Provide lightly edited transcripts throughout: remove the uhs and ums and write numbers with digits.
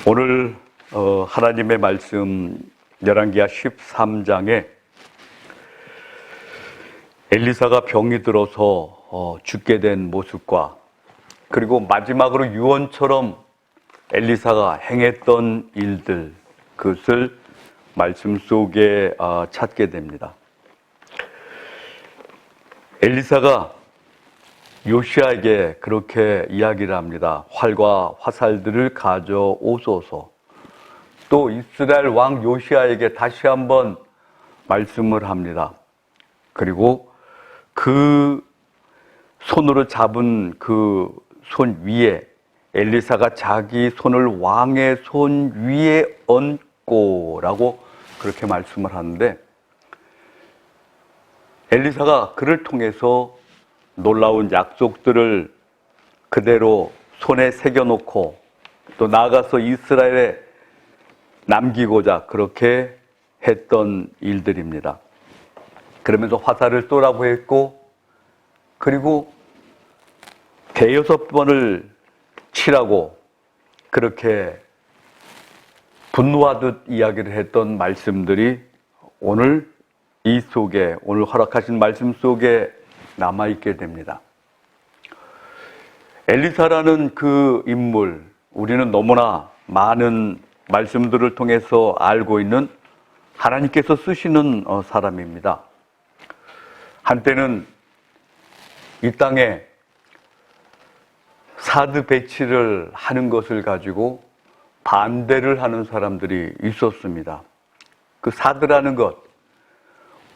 오늘 하나님의 말씀 열왕기하 13장에 엘리사가 병이 들어서 죽게 된 모습과 그리고 마지막으로 유언처럼 엘리사가 행했던 일들, 그것을 말씀 속에 찾게 됩니다. 엘리사가 요시아에게 그렇게 이야기를 합니다. 활과 화살들을 가져오소서. 또 이스라엘 왕 요시아에게 다시 한번 말씀을 합니다. 그리고 그 손으로 잡은 그 손 위에 엘리사가 자기 손을 왕의 손 위에 얹고라고 그렇게 말씀을 하는데, 엘리사가 그를 통해서 놀라운 약속들을 그대로 손에 새겨놓고 또 나아가서 이스라엘에 남기고자 그렇게 했던 일들입니다. 그러면서 화살을 쏘라고 했고, 그리고 대여섯 번을 치라고 그렇게 분노하듯 이야기를 했던 말씀들이 오늘 오늘 허락하신 말씀 속에 남아있게 됩니다. 엘리사라는 그 인물, 우리는 너무나 많은 말씀들을 통해서 알고 있는 하나님께서 쓰시는 사람입니다. 한때는 이 땅에 사드 배치를 하는 것을 가지고 반대를 하는 사람들이 있었습니다. 그 사드라는 것,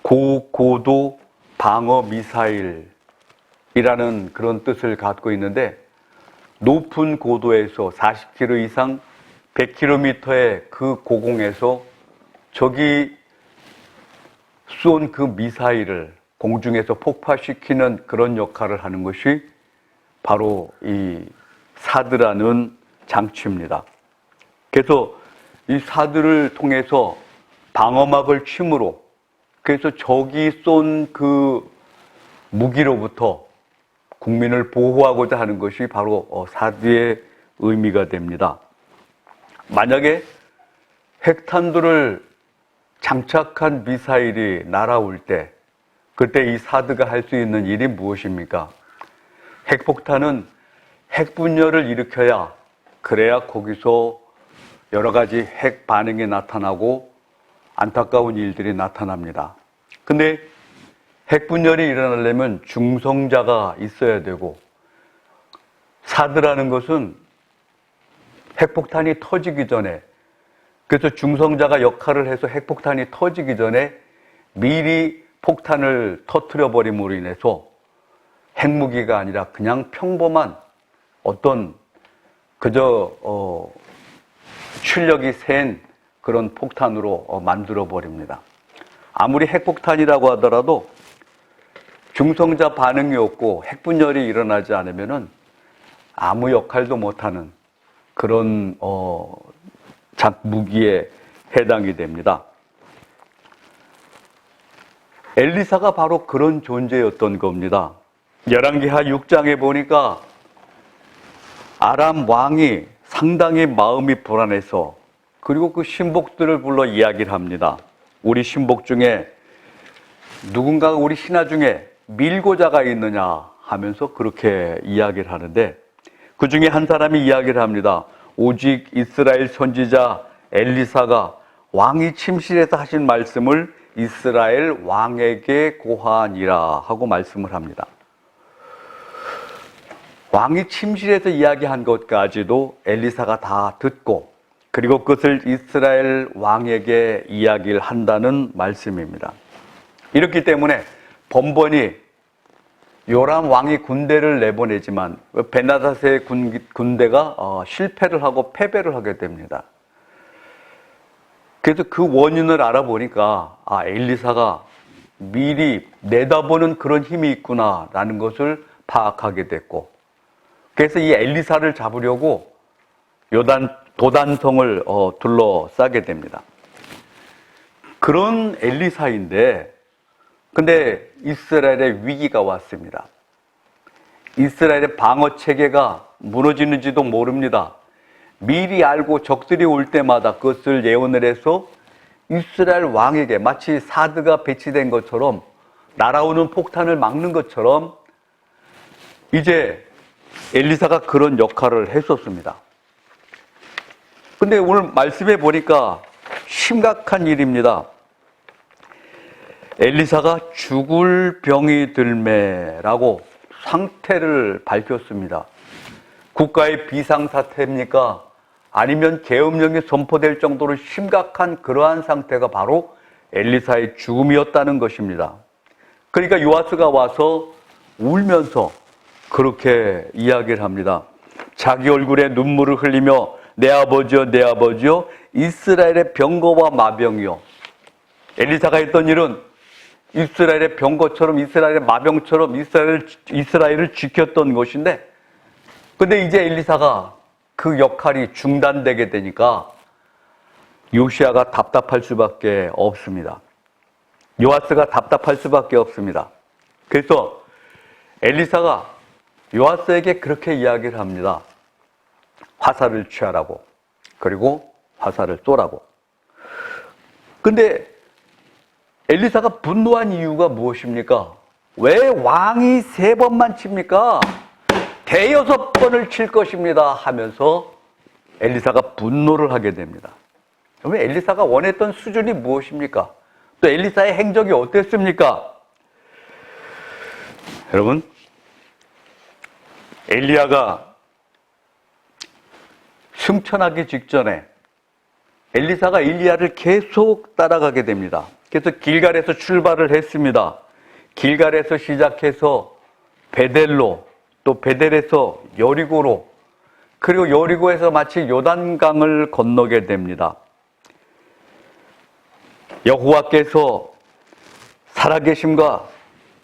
고고도 방어 미사일이라는 그런 뜻을 갖고 있는데, 높은 고도에서 40km 이상 100km의 그 고공에서 적이 쏜 그 미사일을 공중에서 폭파시키는 그런 역할을 하는 것이 바로 이 사드라는 장치입니다. 그래서 이 사드를 통해서 방어막을 침으로, 그래서 적이 쏜 그 무기로부터 국민을 보호하고자 하는 것이 바로 사드의 의미가 됩니다. 만약에 핵탄두를 장착한 미사일이 날아올 때, 그때 이 사드가 할 수 있는 일이 무엇입니까? 핵폭탄은 핵분열을 일으켜야, 그래야 거기서 여러 가지 핵 반응이 나타나고 안타까운 일들이 나타납니다. 근데 핵분열이 일어나려면 중성자가 있어야 되고, 사드라는 것은 핵폭탄이 터지기 전에, 그래서 중성자가 역할을 해서 핵폭탄이 터지기 전에 미리 폭탄을 터뜨려 버림으로 인해서 핵무기가 아니라 그냥 평범한 어떤 그저 출력이 센 그런 폭탄으로 만들어 버립니다. 아무리 핵폭탄이라고 하더라도 중성자 반응이 없고 핵분열이 일어나지 않으면은 아무 역할도 못하는 그런 무기에 해당이 됩니다. 엘리사가 바로 그런 존재였던 겁니다. 열왕기하 6장에 보니까 아람 왕이 상당히 마음이 불안해서, 그리고 그 신복들을 불러 이야기를 합니다. 우리 신복 중에 누군가가 우리 신하 중에 밀고자가 있느냐 하면서 그렇게 이야기를 하는데, 그 중에 한 사람이 이야기를 합니다. 오직 이스라엘 선지자 엘리사가 왕이 침실에서 하신 말씀을 이스라엘 왕에게 고하니라 하고 말씀을 합니다. 왕이 침실에서 이야기한 것까지도 엘리사가 다 듣고, 그리고 그것을 이스라엘 왕에게 이야기를 한다는 말씀입니다. 이렇기 때문에 번번이 요람 왕이 군대를 내보내지만 벤하닷의 군대가 실패를 하고 패배를 하게 됩니다. 그래서 그 원인을 알아보니까 엘리사가 미리 내다보는 그런 힘이 있구나라는 것을 파악하게 됐고, 그래서 이 엘리사를 잡으려고 도단성을 둘러싸게 됩니다. 그런 엘리사인데, 근데 이스라엘에 위기가 왔습니다. 이스라엘의 방어 체계가 무너지는지도 모릅니다. 미리 알고 적들이 올 때마다 그것을 예언을 해서 이스라엘 왕에게 마치 사드가 배치된 것처럼 날아오는 폭탄을 막는 것처럼 이제 엘리사가 그런 역할을 했었습니다. 근데 오늘 말씀해 보니까 심각한 일입니다. 엘리사가 죽을 병이 들매라고 상태를 밝혔습니다. 국가의 비상사태입니까? 아니면 계엄령이 선포될 정도로 심각한 그러한 상태가 바로 엘리사의 죽음이었다는 것입니다. 그러니까 요아스가 와서 울면서 그렇게 이야기를 합니다. 자기 얼굴에 눈물을 흘리며 내 아버지여 내 아버지여 이스라엘의 병거와 마병이여. 엘리사가 했던 일은 이스라엘의 병거처럼 이스라엘의 마병처럼 이스라엘을 지켰던 것인데, 근데 이제 엘리사가 그 역할이 중단되게 되니까 요시야가 답답할 수밖에 없습니다. 요아스가 답답할 수밖에 없습니다. 그래서 엘리사가 요아스에게 그렇게 이야기를 합니다. 화살을 취하라고, 그리고 화살을 쏘라고. 근데 엘리사가 분노한 이유가 무엇입니까? 왜 왕이 3번만 칩니까? 대여섯 번을 칠 것입니다 하면서 엘리사가 분노를 하게 됩니다. 그러면 엘리사가 원했던 수준이 무엇입니까? 또 엘리사의 행적이 어땠습니까? 여러분, 엘리야가 승천하기 직전에 엘리사가 엘리야를 계속 따라가게 됩니다. 그래서 길갈에서 출발을 했습니다. 길갈에서 시작해서 베델로, 또 베델에서 여리고로, 그리고 여리고에서 마치 요단강을 건너게 됩니다. 여호와께서 살아계심과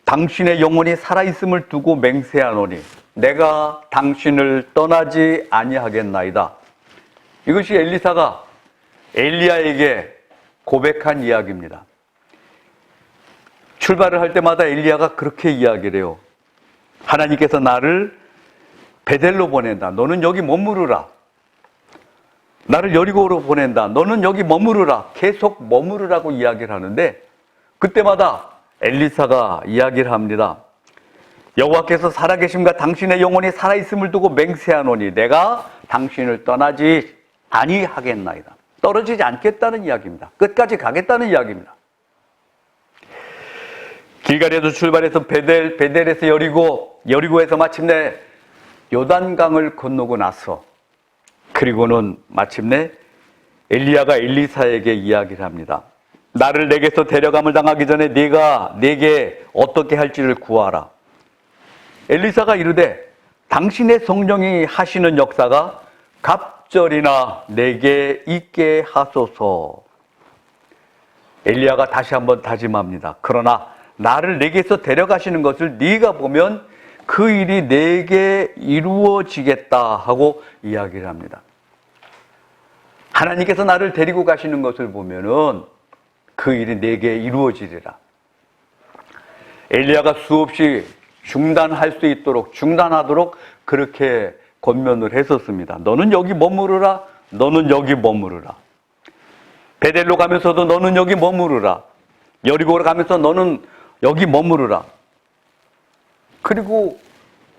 당신의 영혼이 살아있음을 두고 맹세하노니 내가 당신을 떠나지 아니하겠나이다. 이것이 엘리사가 엘리야에게 고백한 이야기입니다. 출발을 할 때마다 엘리야가 그렇게 이야기를 해요. 하나님께서 나를 베델로 보낸다. 너는 여기 머무르라. 나를 여리고로 보낸다. 너는 여기 머무르라. 계속 머무르라고 이야기를 하는데, 그때마다 엘리사가 이야기를 합니다. 여호와께서 살아계심과 당신의 영혼이 살아있음을 두고 맹세하노니 내가 당신을 떠나지 아니하겠나이다. 떨어지지 않겠다는 이야기입니다. 끝까지 가겠다는 이야기입니다. 길갈에서 출발해서 베델에서 여리고, 여리고에서 마침내 요단강을 건너고 나서, 그리고는 마침내 엘리야가 엘리사에게 이야기를 합니다. 나를 내게서 데려감을 당하기 전에 네가 내게 어떻게 할지를 구하라. 엘리사가 이르되 당신의 성령이 하시는 역사가 갑절이나 내게 있게 하소서. 엘리야가 다시 한번 다짐합니다. 그러나 나를 내게서 데려가시는 것을 네가 보면 그 일이 내게 이루어지겠다 하고 이야기를 합니다. 하나님께서 나를 데리고 가시는 것을 보면은 그 일이 내게 이루어지리라. 엘리야가 수없이 중단할 수 있도록, 중단하도록 그렇게 권면을 했었습니다. 너는 여기 머무르라. 너는 여기 머무르라. 베델로 가면서도 너는 여기 머무르라. 여리고로 가면서 너는 여기 머무르라. 그리고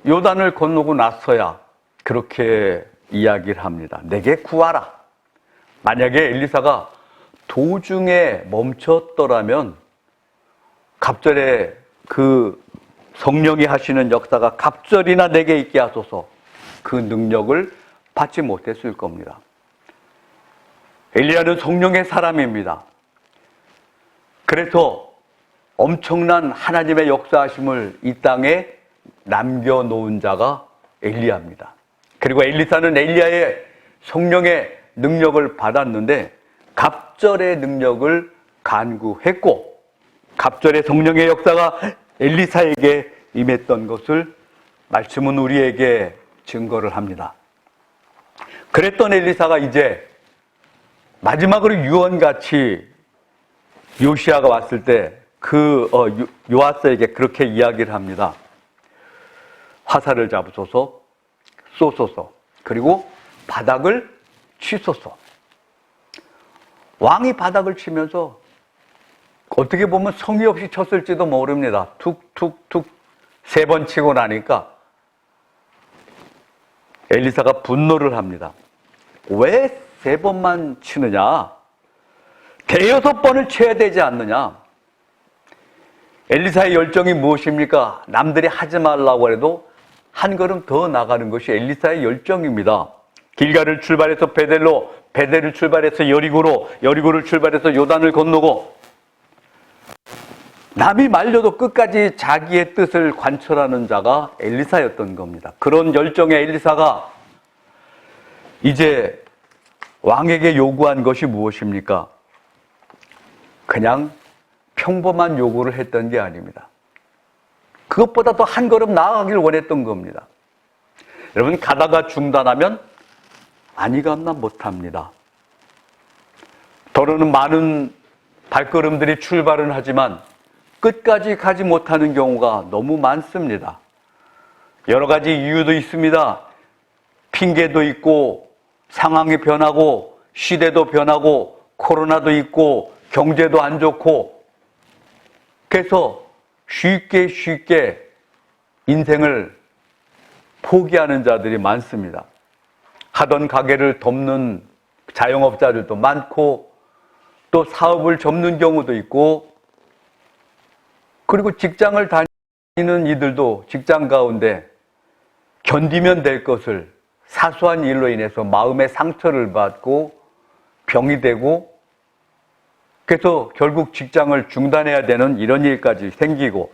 요단을 건너고 나서야 그렇게 이야기를 합니다. 내게 구하라. 만약에 엘리사가 도중에 멈췄더라면 갑절에 그 성령이 하시는 역사가 갑절이나 내게 있게 하소서, 그 능력을 받지 못했을 겁니다. 엘리야는 성령의 사람입니다. 그래서 엄청난 하나님의 역사하심을 이 땅에 남겨놓은 자가 엘리야입니다. 그리고 엘리사는 엘리야의 성령의 능력을 받았는데 갑절의 능력을 간구했고, 갑절의 성령의 역사가 엘리사에게 임했던 것을 말씀은 우리에게 증거를 합니다. 그랬던 엘리사가 이제 마지막으로 유언같이 요시야가 왔을 때 요아스에게 그렇게 이야기를 합니다. 화살을 잡으소서, 쏘소서, 그리고 바닥을 치소서. 왕이 바닥을 치면서 어떻게 보면 성의 없이 쳤을지도 모릅니다. 툭툭툭 3번 치고 나니까 엘리사가 분노를 합니다. 왜 3번만 치느냐? 6번을 쳐야 되지 않느냐? 엘리사의 열정이 무엇입니까? 남들이 하지 말라고 해도 한 걸음 더 나가는 것이 엘리사의 열정입니다. 길갈을 출발해서 베델로, 베델을 출발해서 여리고로, 여리고를 출발해서 요단을 건너고 남이 말려도 끝까지 자기의 뜻을 관철하는 자가 엘리사였던 겁니다. 그런 열정의 엘리사가 이제 왕에게 요구한 것이 무엇입니까? 그냥 평범한 요구를 했던 게 아닙니다. 그것보다 더 한 걸음 나아가길 원했던 겁니다. 여러분, 가다가 중단하면 아니감나 못합니다. 더러는 많은 발걸음들이 출발은 하지만 끝까지 가지 못하는 경우가 너무 많습니다. 여러 가지 이유도 있습니다. 핑계도 있고, 상황이 변하고, 시대도 변하고, 코로나도 있고, 경제도 안 좋고, 그래서 쉽게 인생을 포기하는 자들이 많습니다. 하던 가게를 덮는 자영업자들도 많고, 또 사업을 접는 경우도 있고, 그리고 직장을 다니는 이들도 직장 가운데 견디면 될 것을 사소한 일로 인해서 마음의 상처를 받고 병이 되고, 그래서 결국 직장을 중단해야 되는 이런 일까지 생기고,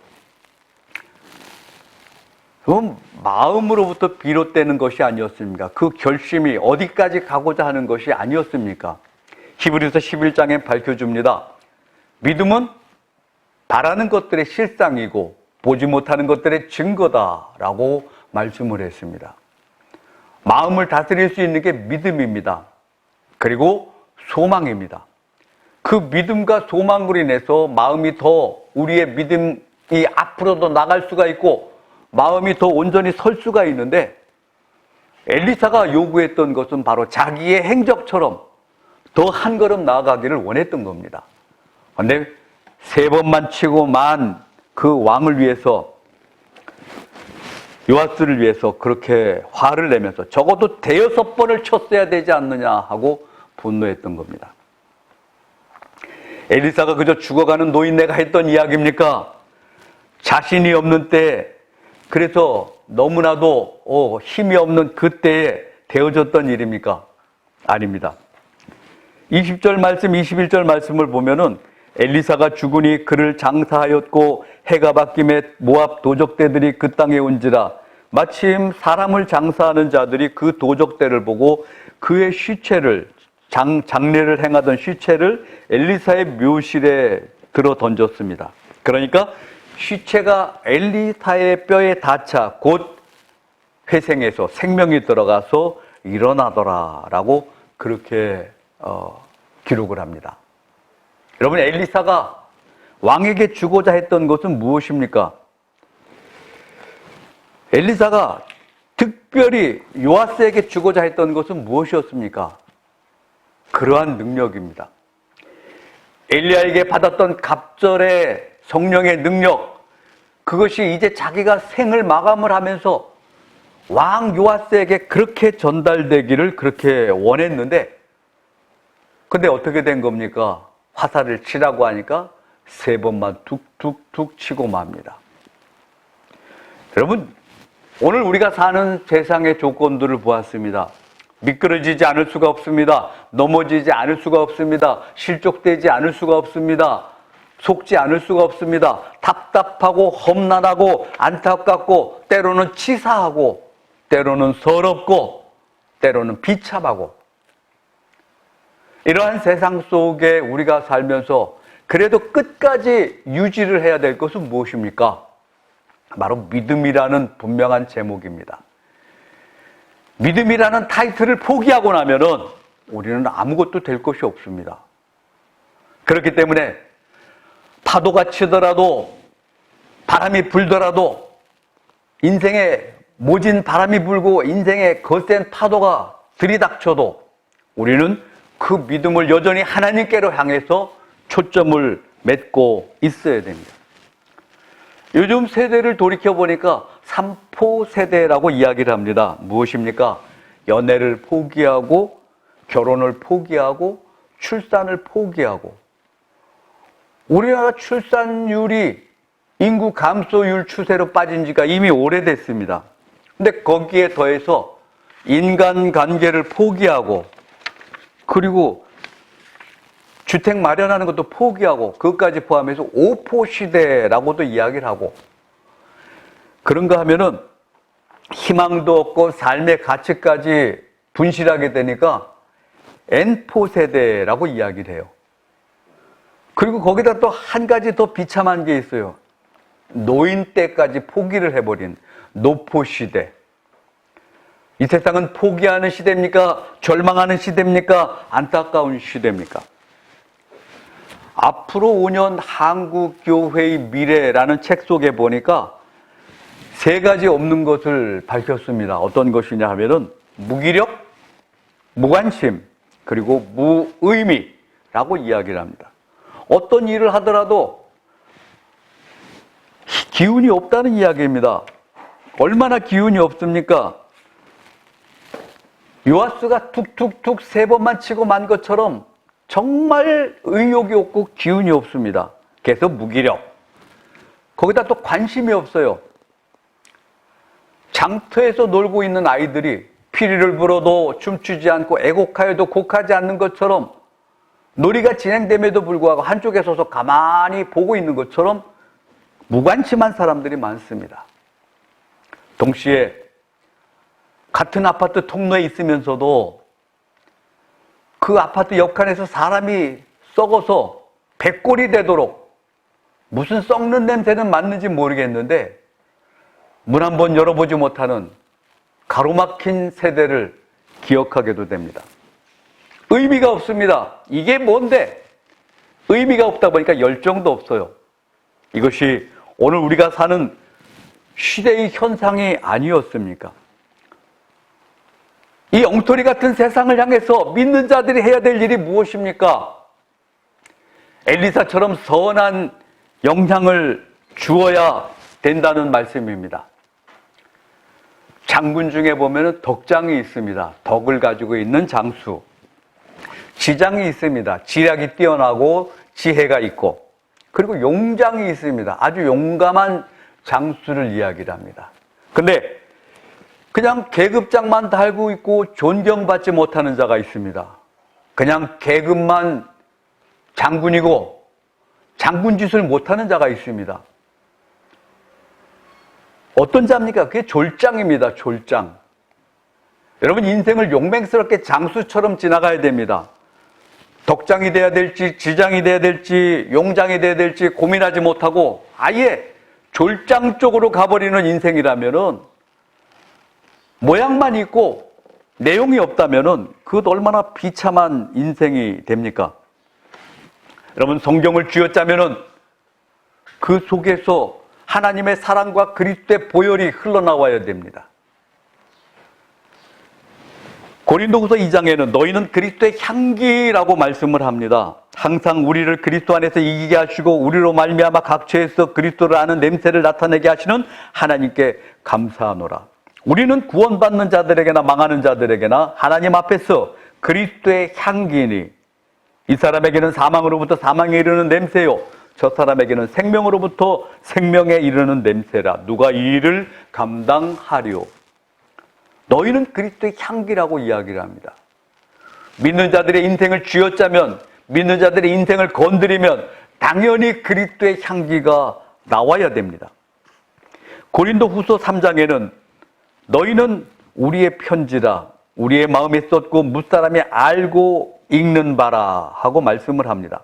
그건 마음으로부터 비롯되는 것이 아니었습니까? 그 결심이 어디까지 가고자 하는 것이 아니었습니까? 히브리서 11장에 밝혀줍니다. 믿음은 바라는 것들의 실상이고 보지 못하는 것들의 증거다라고 말씀을 했습니다. 마음을 다스릴 수 있는 게 믿음입니다. 그리고 소망입니다. 그 믿음과 소망으로 인해서 마음이 더, 우리의 믿음이 앞으로도 나갈 수가 있고 마음이 더 온전히 설 수가 있는데, 엘리사가 요구했던 것은 바로 자기의 행적처럼 더 한 걸음 나아가기를 원했던 겁니다. 그런데 3번만 치고 만 그 왕을 위해서, 요아스를 위해서 그렇게 화를 내면서 적어도 6번을 쳤어야 되지 않느냐 하고 분노했던 겁니다. 엘리사가 그저 죽어가는 노인네가 했던 이야기입니까? 자신이 없는 때, 그래서 너무나도 힘이 없는 그때에 되어졌던 일입니까? 아닙니다. 20절 말씀, 21절 말씀을 보면은 엘리사가 죽으니 그를 장사하였고 해가 바뀜에 모압 도적대들이 그 땅에 온지라 마침 사람을 장사하는 자들이 그 도적대를 보고 그의 시체를, 장례를 행하던 시체를 엘리사의 묘실에 들어 던졌습니다. 그러니까 시체가 엘리사의 뼈에 닿자 곧 회생해서 생명이 들어가서 일어나더라라고 그렇게 기록을 합니다. 여러분, 엘리사가 왕에게 주고자 했던 것은 무엇입니까? 엘리사가 특별히 요아스에게 주고자 했던 것은 무엇이었습니까? 그러한 능력입니다. 엘리야에게 받았던 갑절의 성령의 능력, 그것이 이제 자기가 생을 마감을 하면서 왕 요아스에게 그렇게 전달되기를 그렇게 원했는데, 근데 어떻게 된 겁니까? 화살을 치라고 하니까 3번만 툭툭툭 치고 맙니다. 여러분, 오늘 우리가 사는 세상의 조건들을 보았습니다. 미끄러지지 않을 수가 없습니다. 넘어지지 않을 수가 없습니다. 실족되지 않을 수가 없습니다. 속지 않을 수가 없습니다. 답답하고 험난하고 안타깝고 때로는 치사하고 때로는 서럽고 때로는 비참하고, 이러한 세상 속에 우리가 살면서 그래도 끝까지 유지를 해야 될 것은 무엇입니까? 바로 믿음이라는 분명한 제목입니다. 믿음이라는 타이틀을 포기하고 나면은 우리는 아무것도 될 것이 없습니다. 그렇기 때문에 파도가 치더라도, 바람이 불더라도, 인생에 모진 바람이 불고 인생에 거센 파도가 들이닥쳐도 우리는 그 믿음을 여전히 하나님께로 향해서 초점을 맺고 있어야 됩니다. 요즘 세대를 돌이켜보니까 삼포 세대라고 이야기를 합니다. 무엇입니까? 연애를 포기하고 결혼을 포기하고 출산을 포기하고. 우리나라 출산율이 인구 감소율 추세로 빠진 지가 이미 오래됐습니다. 근데 거기에 더해서 인간관계를 포기하고, 그리고 주택 마련하는 것도 포기하고, 그것까지 포함해서 오포시대라고도 이야기를 하고, 그런가 하면은 희망도 없고 삶의 가치까지 분실하게 되니까 N포세대라고 이야기를 해요. 그리고 거기다 또 한 가지 더 비참한 게 있어요. 노인 때까지 포기를 해버린 노포시대. 이 세상은 포기하는 시대입니까? 절망하는 시대입니까? 안타까운 시대입니까? 앞으로 5년 한국교회의 미래라는 책 속에 보니까 세 가지 없는 것을 밝혔습니다. 어떤 것이냐 하면은 무기력, 무관심, 그리고 무의미라고 이야기를 합니다. 어떤 일을 하더라도 기운이 없다는 이야기입니다. 얼마나 기운이 없습니까? 요하스가 툭툭툭 3번만 치고 만 것처럼 정말 의욕이 없고 기운이 없습니다. 그래서 무기력. 거기다 또 관심이 없어요. 장터에서 놀고 있는 아이들이 피리를 불어도 춤추지 않고 애곡하여도 곡하지 않는 것처럼 놀이가 진행됨에도 불구하고 한쪽에 서서 가만히 보고 있는 것처럼 무관심한 사람들이 많습니다. 동시에 같은 아파트 통로에 있으면서도 그 아파트 옆칸에서 사람이 썩어서 백골이 되도록 무슨 썩는 냄새는 맞는지 모르겠는데 문 한 번 열어보지 못하는 가로막힌 세대를 기억하게도 됩니다. 의미가 없습니다. 이게 뭔데? 의미가 없다 보니까 열정도 없어요. 이것이 오늘 우리가 사는 시대의 현상이 아니었습니까? 이 엉터리 같은 세상을 향해서 믿는 자들이 해야 될 일이 무엇입니까? 엘리사처럼 선한 영향을 주어야 된다는 말씀입니다. 장군 중에 보면 덕장이 있습니다. 덕을 가지고 있는 장수. 지장이 있습니다. 지략이 뛰어나고 지혜가 있고. 그리고 용장이 있습니다. 아주 용감한 장수를 이야기를 합니다. 근데 그냥 계급장만 달고 있고 존경받지 못하는 자가 있습니다. 그냥 계급만 장군이고 장군 짓을 못하는 자가 있습니다. 어떤 자입니까? 그게 졸장입니다. 졸장. 여러분 인생을 용맹스럽게 장수처럼 지나가야 됩니다. 덕장이 돼야 될지 지장이 돼야 될지 용장이 돼야 될지 고민하지 못하고 아예 졸장 쪽으로 가버리는 인생이라면은 모양만 있고 내용이 없다면은 그것 얼마나 비참한 인생이 됩니까? 여러분 성경을 쥐어짜면은 그 속에서 하나님의 사랑과 그리스도의 보혈이 흘러나와야 됩니다. 고린도후서 2장에는 너희는 그리스도의 향기라고 말씀을 합니다. 항상 우리를 그리스도 안에서 이기게 하시고 우리로 말미암아 각처에서 그리스도를 아는 냄새를 나타내게 하시는 하나님께 감사하노라. 우리는 구원받는 자들에게나 망하는 자들에게나 하나님 앞에서 그리스도의 향기니 이 사람에게는 사망으로부터 사망에 이르는 냄새요 저 사람에게는 생명으로부터 생명에 이르는 냄새라. 누가 이 일을 감당하리요. 너희는 그리스도의 향기라고 이야기를 합니다. 믿는 자들의 인생을 쥐어짜면, 믿는 자들의 인생을 건드리면 당연히 그리스도의 향기가 나와야 됩니다. 고린도후서 3장에는 너희는 우리의 편지라 우리의 마음에 썼고 무사람이 알고 읽는 바라 하고 말씀을 합니다.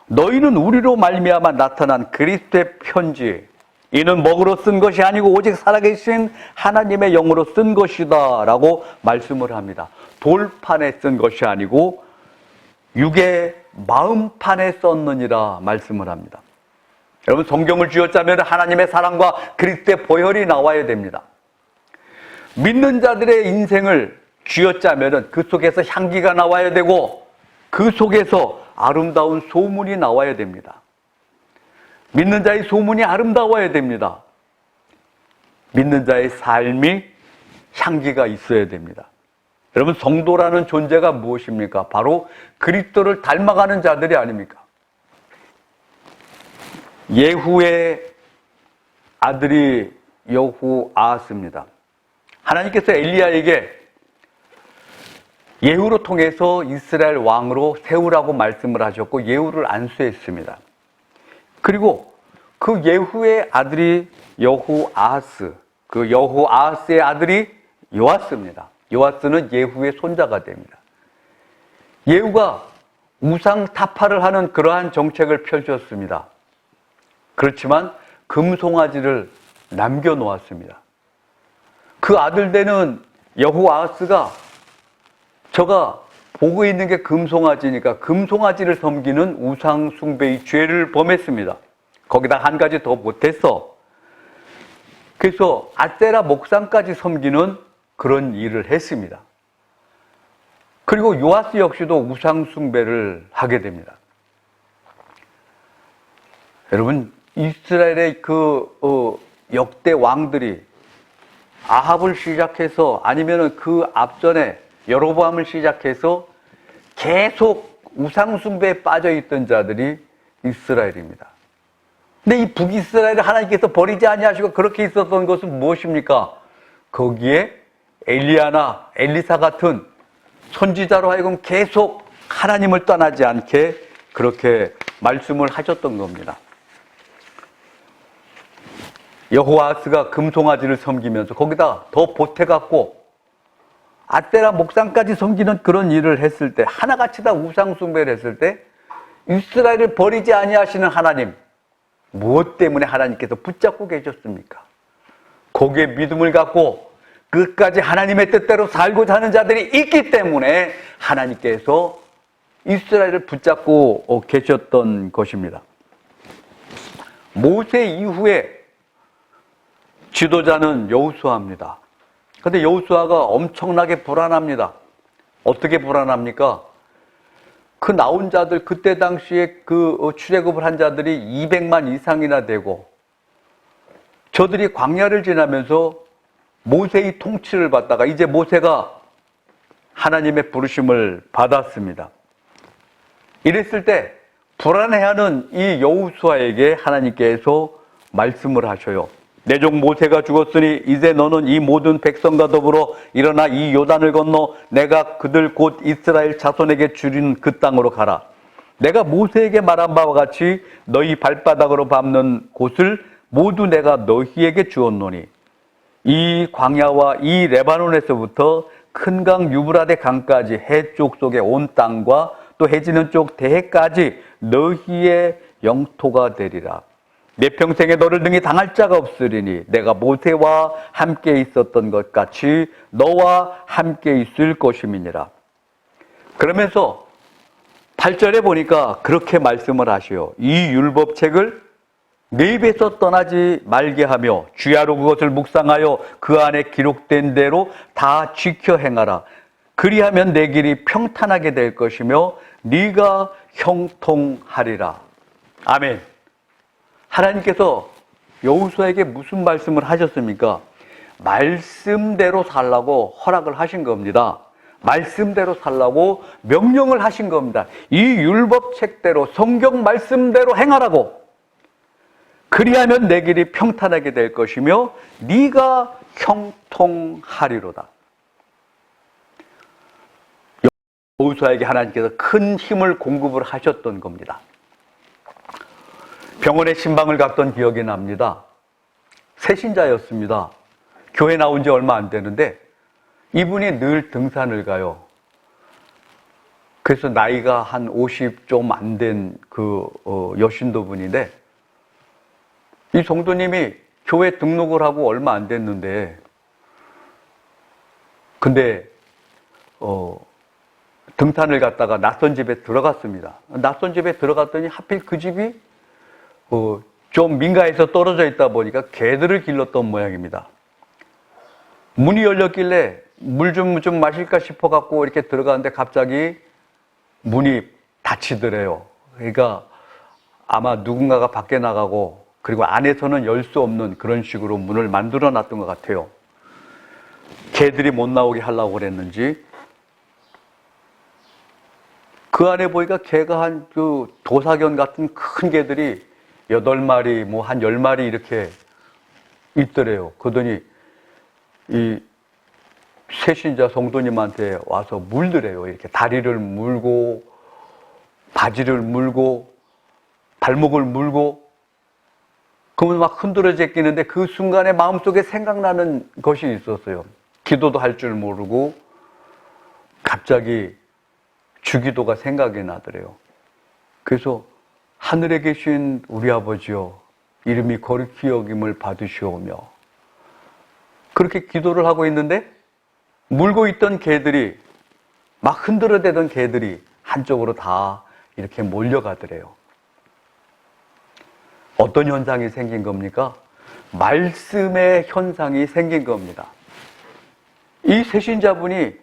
너희는 우리로 말미암아 나타난 그리스도의 편지, 이는 먹으로 쓴 것이 아니고 오직 살아계신 하나님의 영으로 쓴 것이다 라고 말씀을 합니다. 돌판에 쓴 것이 아니고 육의 마음판에 썼느니라 말씀을 합니다. 여러분 성경을 쥐어짜면 하나님의 사랑과 그리스도의 보혈이 나와야 됩니다. 믿는 자들의 인생을 쥐어짜면은 그 속에서 향기가 나와야 되고 그 속에서 아름다운 소문이 나와야 됩니다. 믿는 자의 소문이 아름다워야 됩니다. 믿는 자의 삶이 향기가 있어야 됩니다. 여러분, 성도라는 존재가 무엇입니까? 바로 그리스도를 닮아가는 자들이 아닙니까? 예후의 아들이 여호아하스입니다. 하나님께서 엘리야에게 예후로 통해서 이스라엘 왕으로 세우라고 말씀을 하셨고 예후를 안수했습니다. 그리고 그 예후의 아들이 여호아하스, 그 여호아하스의 아들이 요아스입니다. 요아스는 예후의 손자가 됩니다. 예후가 우상 타파를 하는 그러한 정책을 펼쳤습니다. 그렇지만 금송아지를 남겨놓았습니다. 그 아들 되는 여호아하스가 저가 보고 있는 게 금송아지니까 금송아지를 섬기는 우상 숭배의 죄를 범했습니다. 거기다 한 가지 더 못했어. 그래서 아세라 목상까지 섬기는 그런 일을 했습니다. 그리고 요아스 역시도 우상 숭배를 하게 됩니다. 여러분, 이스라엘의 역대 왕들이 아합을 시작해서 아니면은 그 앞전에 여로보암을 시작해서 계속 우상 숭배에 빠져 있던 자들이 이스라엘입니다. 근데 이 북이스라엘을 하나님께서 버리지 아니하시고 그렇게 있었던 것은 무엇입니까? 거기에 엘리야나 엘리사 같은 선지자로 하여금 계속 하나님을 떠나지 않게 그렇게 말씀을 하셨던 겁니다. 여호아스가 금송아지를 섬기면서 거기다 더 보태갖고 아세라 목상까지 섬기는 그런 일을 했을 때, 하나같이 다 우상 숭배를 했을 때 이스라엘을 버리지 아니하시는 하나님, 무엇 때문에 하나님께서 붙잡고 계셨습니까? 거기에 믿음을 갖고 끝까지 하나님의 뜻대로 살고자 하는 자들이 있기 때문에 하나님께서 이스라엘을 붙잡고 계셨던 것입니다. 모세 이후에 지도자는 여호수아입니다. 그런데 여호수아가 엄청나게 불안합니다. 어떻게 불안합니까? 그 나온 자들, 그때 당시에 출애굽을 한 자들이 200만 이상이나 되고 저들이 광야를 지나면서 모세의 통치를 받다가 이제 모세가 하나님의 부르심을 받았습니다. 이랬을 때 불안해하는 이 여호수아에게 하나님께서 말씀을 하셔요. 내 종 모세가 죽었으니 이제 너는 이 모든 백성과 더불어 일어나 이 요단을 건너 내가 그들 곧 이스라엘 자손에게 주린 그 땅으로 가라. 내가 모세에게 말한 바와 같이 너희 발바닥으로 밟는 곳을 모두 내가 너희에게 주었노니 이 광야와 이 레바논에서부터 큰 강 유브라데 강까지 해쪽 속의 온 땅과 또 해지는 쪽 대해까지 너희의 영토가 되리라. 내 평생에 너를 등에 당할 자가 없으리니 내가 모세와 함께 있었던 것 같이 너와 함께 있을 것임이니라. 그러면서 8절에 보니까 그렇게 말씀을 하시오. 이 율법책을 내 입에서 떠나지 말게 하며 주야로 그것을 묵상하여 그 안에 기록된 대로 다 지켜 행하라. 그리하면 내 길이 평탄하게 될 것이며 네가 형통하리라. 아멘. 하나님께서 여호수아에게 무슨 말씀을 하셨습니까? 말씀대로 살라고 허락을 하신 겁니다. 말씀대로 살라고 명령을 하신 겁니다. 이 율법책대로 성경 말씀대로 행하라고. 그리하면 내 길이 평탄하게 될 것이며 네가 형통하리로다. 여호수아에게 하나님께서 큰 힘을 공급을 하셨던 겁니다. 병원에 신방을 갔던 기억이 납니다. 새신자였습니다. 교회 나온 지 얼마 안 되는데 이분이 늘 등산을 가요. 그래서 나이가 한 50 좀 안 된 여신도 분인데 이 성도님이 교회 등록을 하고 얼마 안 됐는데 근데 등산을 갔다가 낯선 집에 들어갔습니다. 낯선 집에 들어갔더니 하필 그 집이 좀 민가에서 떨어져 있다 보니까 개들을 길렀던 모양입니다. 문이 열렸길래 물 좀 마실까 싶어갖고 이렇게 들어가는데 갑자기 문이 닫히더래요. 그러니까 아마 누군가가 밖에 나가고 그리고 안에서는 열 수 없는 그런 식으로 문을 만들어 놨던 것 같아요. 개들이 못 나오게 하려고 그랬는지. 그 안에 보니까 개가 한 그 도사견 같은 큰 개들이 8마리, 뭐 한 10마리 이렇게 있더래요. 그러더니 이 새신자 성도님한테 와서 물더래요. 이렇게 다리를 물고, 바지를 물고, 발목을 물고, 그러면 막 흔들어 제끼는데 그 순간에 마음속에 생각나는 것이 있었어요. 기도도 할 줄 모르고 갑자기 주기도가 생각이 나더래요. 그래서 하늘에 계신 우리 아버지여, 이름이 거룩히 여김을 받으시오며, 그렇게 기도를 하고 있는데 물고 있던 개들이, 막 흔들어대던 개들이 한쪽으로 다 이렇게 몰려가더래요. 어떤 현상이 생긴 겁니까? 말씀의 현상이 생긴 겁니다. 이 새신자분이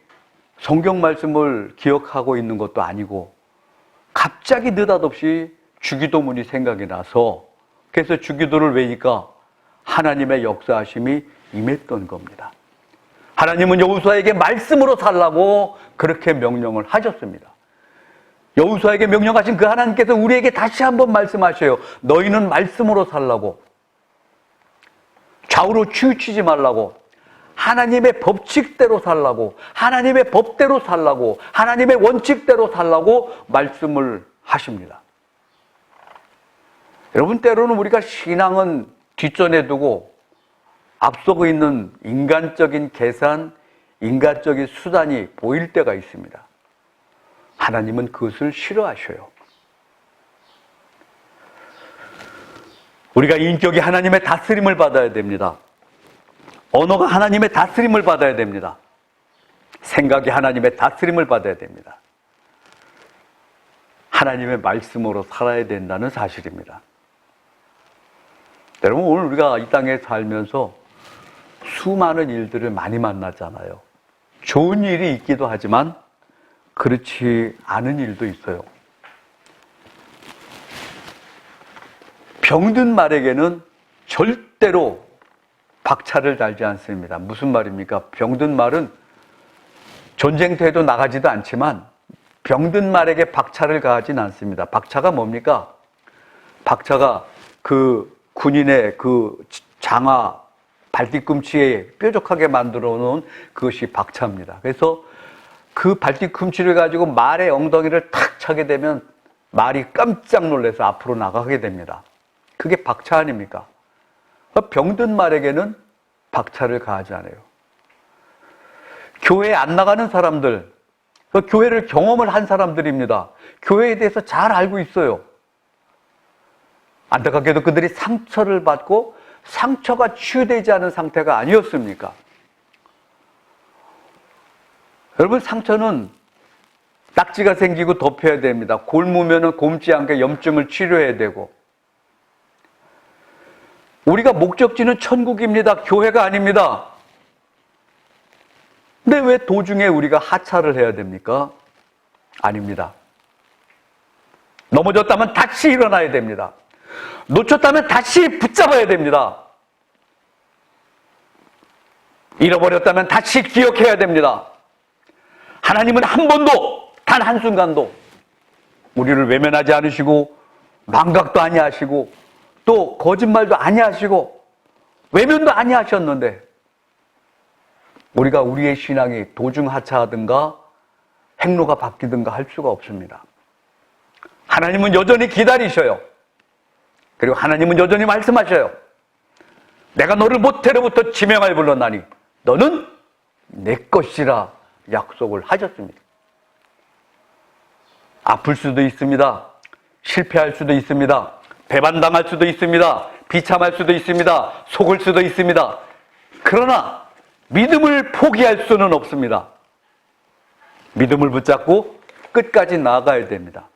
성경 말씀을 기억하고 있는 것도 아니고 갑자기 느닷없이 주기도문이 생각이 나서, 그래서 주기도를 외니까 하나님의 역사하심이 임했던 겁니다. 하나님은 여호수아에게 말씀으로 살라고 그렇게 명령을 하셨습니다. 여호수아에게 명령하신 그 하나님께서 우리에게 다시 한번 말씀하셔요. 너희는 말씀으로 살라고, 좌우로 치우치지 말라고, 하나님의 법칙대로 살라고, 하나님의 법대로 살라고, 하나님의 원칙대로 살라고 말씀을 하십니다. 여러분, 때로는 우리가 신앙은 뒷전에 두고 앞서고 있는 인간적인 계산, 인간적인 수단이 보일 때가 있습니다. 하나님은 그것을 싫어하셔요. 우리가 인격이 하나님의 다스림을 받아야 됩니다. 언어가 하나님의 다스림을 받아야 됩니다. 생각이 하나님의 다스림을 받아야 됩니다. 하나님의 말씀으로 살아야 된다는 사실입니다. 여러분, 오늘 우리가 이 땅에 살면서 수많은 일들을 많이 만나잖아요. 좋은 일이 있기도 하지만 그렇지 않은 일도 있어요. 병든 말에게는 절대로 박차를 달지 않습니다. 무슨 말입니까? 병든 말은 전쟁터에도 나가지도 않지만 병든 말에게 박차를 가하진 않습니다. 박차가 뭡니까? 박차가 그 군인의 그 장화 발뒤꿈치에 뾰족하게 만들어 놓은 그것이 박차입니다. 그래서 그 발뒤꿈치를 가지고 말의 엉덩이를 탁 차게 되면 말이 깜짝 놀라서 앞으로 나가게 됩니다. 그게 박차 아닙니까? 병든 말에게는 박차를 가하지 않아요. 교회에 안 나가는 사람들, 교회를 경험을 한 사람들입니다. 교회에 대해서 잘 알고 있어요. 안타깝게도 그들이 상처를 받고 상처가 치유되지 않은 상태가 아니었습니까? 여러분, 상처는 딱지가 생기고 덮여야 됩니다. 곪으면 곪지 않게 염증을 치료해야 되고, 우리가 목적지는 천국입니다. 교회가 아닙니다. 근데 왜 도중에 우리가 하차를 해야 됩니까? 아닙니다. 넘어졌다면 다시 일어나야 됩니다. 놓쳤다면 다시 붙잡아야 됩니다. 잃어버렸다면 다시 기억해야 됩니다. 하나님은 한 번도, 단 한순간도 우리를 외면하지 않으시고 망각도 아니하시고 또 거짓말도 아니하시고 외면도 아니하셨는데 우리가 우리의 신앙이 도중 하차하든가 행로가 바뀌든가 할 수가 없습니다. 하나님은 여전히 기다리셔요. 그리고 하나님은 여전히 말씀하셔요. 내가 너를 모태로부터 지명하여 불렀나니 너는 내 것이라 약속을 하셨습니다. 아플 수도 있습니다. 실패할 수도 있습니다. 배반당할 수도 있습니다. 비참할 수도 있습니다. 속을 수도 있습니다. 그러나 믿음을 포기할 수는 없습니다. 믿음을 붙잡고 끝까지 나아가야 됩니다.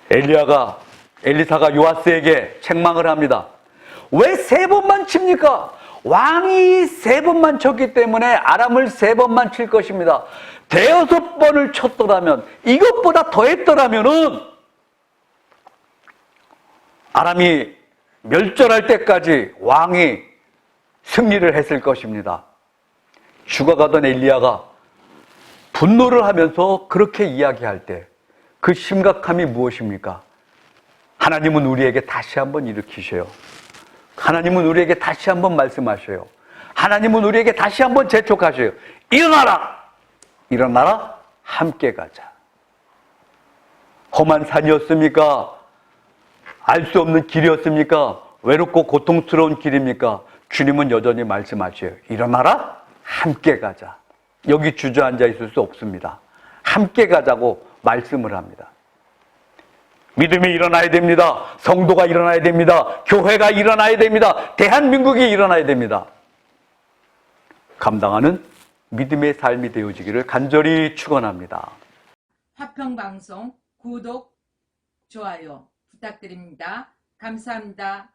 엘리사가 요아스에게 책망을 합니다. 왜 3번만 칩니까? 왕이 3번만 쳤기 때문에 아람을 3번만 칠 것입니다. 대여섯 번을 쳤더라면, 이것보다 더 했더라면은 아람이 멸절할 때까지 왕이 승리를 했을 것입니다. 죽어가던 엘리야가 분노를 하면서 그렇게 이야기할 때 그 심각함이 무엇입니까? 하나님은 우리에게 다시 한번 일으키셔요. 하나님은 우리에게 다시 한번 말씀하셔요. 하나님은 우리에게 다시 한번 재촉하셔요. 일어나라! 일어나라! 함께 가자. 험한 산이었습니까? 알 수 없는 길이었습니까? 외롭고 고통스러운 길입니까? 주님은 여전히 말씀하셔요. 일어나라! 함께 가자. 여기 주저앉아 있을 수 없습니다. 함께 가자고 말씀을 합니다. 믿음이 일어나야 됩니다. 성도가 일어나야 됩니다. 교회가 일어나야 됩니다. 대한민국이 일어나야 됩니다. 감당하는 믿음의 삶이 되어지기를 간절히 축원합니다. 화평방송 구독, 좋아요 부탁드립니다. 감사합니다.